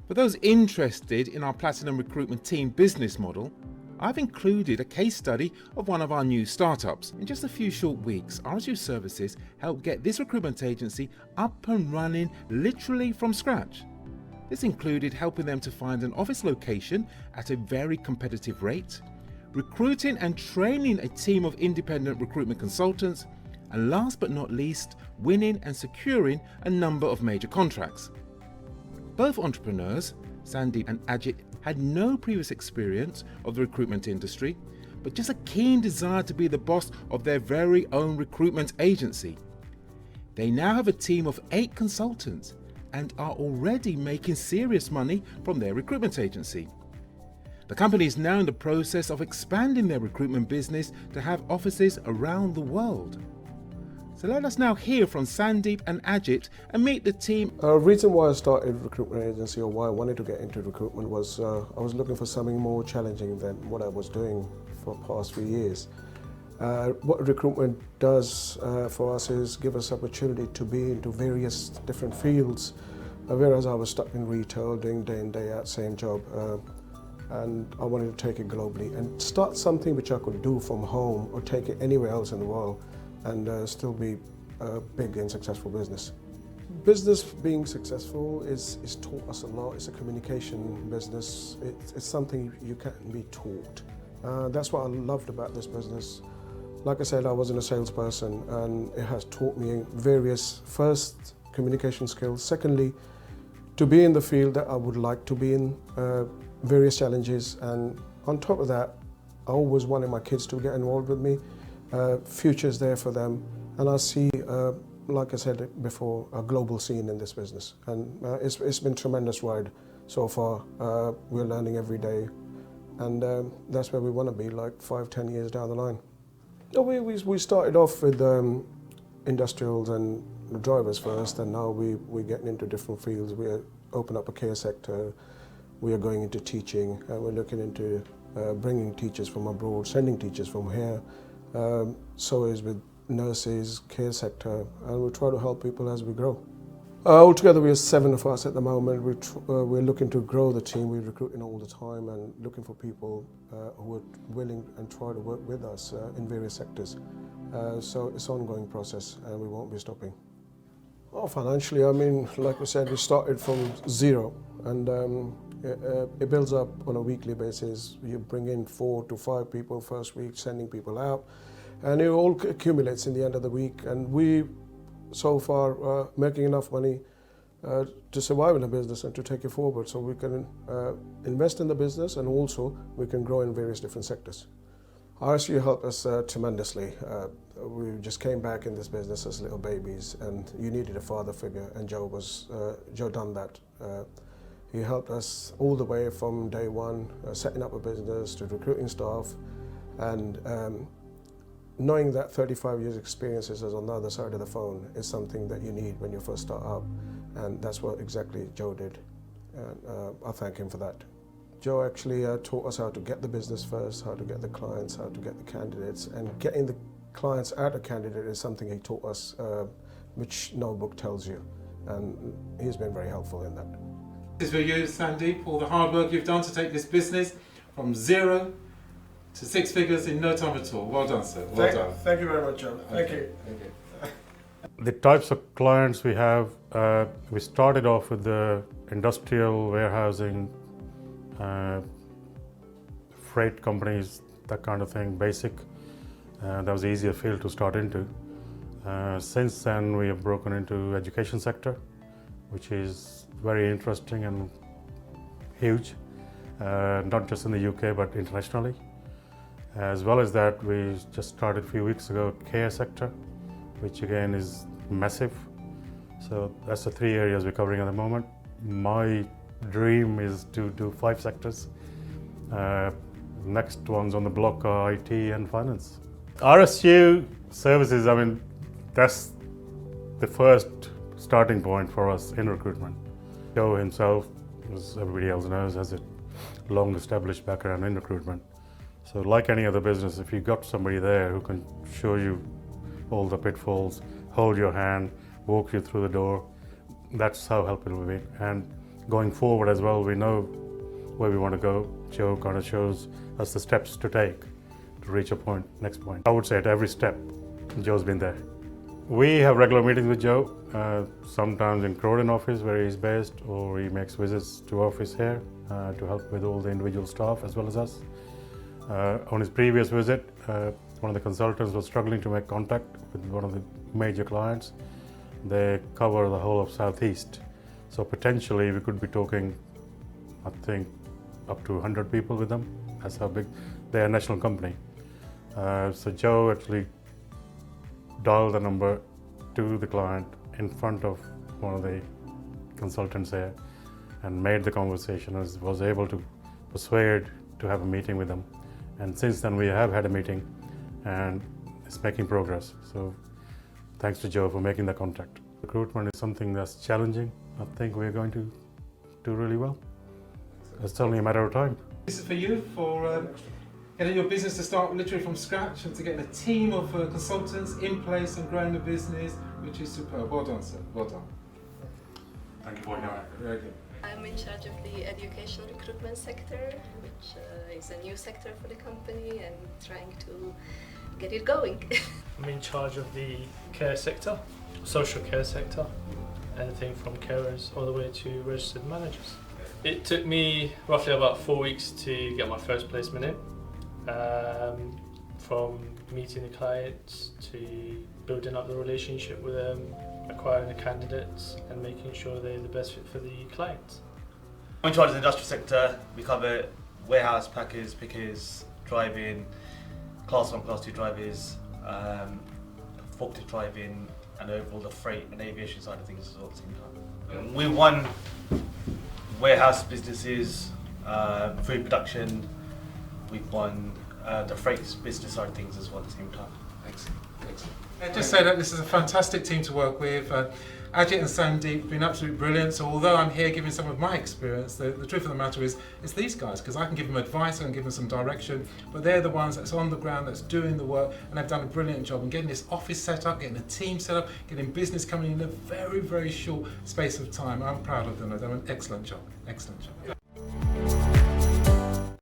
For those interested in our Platinum Recruitment Team business model, I've included a case study of one of our new startups. In just a few short weeks, RSU Services helped get this recruitment agency up and running literally from scratch. This included helping them to find an office location at a very competitive rate, recruiting and training a team of independent recruitment consultants, and last but not least, winning and securing a number of major contracts. Both entrepreneurs, Sanjit and Ajit, had no previous experience of the recruitment industry, but just a keen desire to be the boss of their very own recruitment agency. They now have a team of 8 consultants and are already making serious money from their recruitment agency. The company is now in the process of expanding their recruitment business to have offices around the world. So let us now hear from Sandeep and Ajit and meet the team. The reason why I started recruitment agency, or why I wanted to get into recruitment, was I was looking for something more challenging than what I was doing for the past few years. What recruitment does for us is give us opportunity to be into various different fields, whereas I was stuck in retail doing day in, day out, same job. And I wanted to take it globally and start something which I could do from home or take it anywhere else in the world and still be a big and successful business. Business being successful is taught us a lot. It's a communication business. It's something you can't be taught. That's what I loved about this business. Like I said, I wasn't a salesperson, and it has taught me various, first, communication skills. Secondly, to be in the field that I would like to be in, various challenges. And on top of that, I always wanted my kids to get involved with me. Future's there for them, and I see, like I said before, a global scene in this business, and it's been a tremendous ride so far. We're learning every day, and that's where we want to be, like 5-10 years down the line. We started off with industrials and drivers first, and now we're getting into different fields. We open up a care sector, we are going into teaching, and we're looking into bringing teachers from abroad, sending teachers from here. So is with nurses, care sector, and we try to help people as we grow. Altogether, we are 7 of us at the moment. We're looking to grow the team. We're recruiting all the time and looking for people who are willing and try to work with us in various sectors. So it's an ongoing process, and we won't be stopping. Well, financially, I mean, like I said, we started from zero, and it builds up on a weekly basis. You bring in 4 to 5 people first week, sending people out, and it all accumulates in the end of the week. And we, so far, making enough money to survive in the business and to take it forward, so we can invest in the business, and also we can grow in various different sectors. RSU helped us tremendously. We just came back in this business as little babies, and you needed a father figure, and Joe done that. He helped us all the way from day one, setting up a business to recruiting staff, and knowing that 35 years experience is on the other side of the phone is something that you need when you first start up, and that's what exactly Joe did, and I thank him for that. Joe actually taught us how to get the business first, how to get the clients, how to get the candidates, and getting the clients out of candidate is something he taught us, which no book tells you, and he's been very helpful in that. This is for you, Sandeep, all the hard work you've done to take this business from 0 to 6 figures in no time at all. Well done, sir. Well done. Thank you very much, Joe. Thank you. The types of clients we have, we started off with the industrial, warehousing, freight companies, that kind of thing, basic. That was the easier field to start into. Since then, we have broken into education sector, which is very interesting and huge, not just in the UK, but internationally. As well as that, we just started a few weeks ago, care sector, which again is massive. So that's the 3 areas we're covering at the moment. My dream is to do 5 sectors. Next ones on the block are IT and finance. RSU Services, I mean, that's the first starting point for us in recruitment. Joe himself, as everybody else knows, has a long established background in recruitment. So like any other business, if you've got somebody there who can show you all the pitfalls, hold your hand, walk you through the door, that's how helpful it will be. And going forward as well, we know where we want to go. Joe kind of shows us the steps to take to reach a point, next point. I would say at every step, Joe's been there. We have regular meetings with Joe, sometimes in Croydon office where he's based, or he makes visits to office here to help with all the individual staff as well as us. On his previous visit, one of the consultants was struggling to make contact with one of the major clients. They cover the whole of Southeast, so potentially we could be talking, I think, up to 100 people with them. That's how big. They're a national company. So Joe actually dialed the number to the client in front of one of the consultants here and made the conversation, was able to persuade to have a meeting with them. And since then we have had a meeting and it's making progress. So thanks to Joe for making the contact. Recruitment is something that's challenging. I think we're going to do really well. It's only a matter of time. This is for you, for getting your business to start literally from scratch and to getting a team of consultants in place and growing the business, which is superb. Well done, sir. Well done. Thank you for your help. Very good. I'm in charge of the education recruitment sector, which is a new sector for the company, and trying to get it going. I'm in charge of the care sector, social care sector, anything from carers all the way to registered managers. It took me roughly about 4 weeks to get my first placement in, from meeting the clients to building up the relationship with them, acquiring the candidates and making sure they're the best fit for the clients. I'm in charge of the industrial sector. We cover warehouse, packers, pickers, driving, class 1, class 2 drivers, forklift driving, and overall the freight and aviation side of things as well at the same time. We won warehouse businesses, food production. We've won the freight business side of things as well at the same time. Excellent. Excellent. Just say that this is a fantastic team to work with. Ajit and Sandeep have been absolutely brilliant. So although I'm here giving some of my experience, the truth of the matter is it's these guys, because I can give them advice, I can give them some direction, but they're the ones that's on the ground, that's doing the work, and they've done a brilliant job in getting this office set up, getting a team set up, getting business coming in a very, very short space of time. I'm proud of them. They've done an excellent job. Excellent job.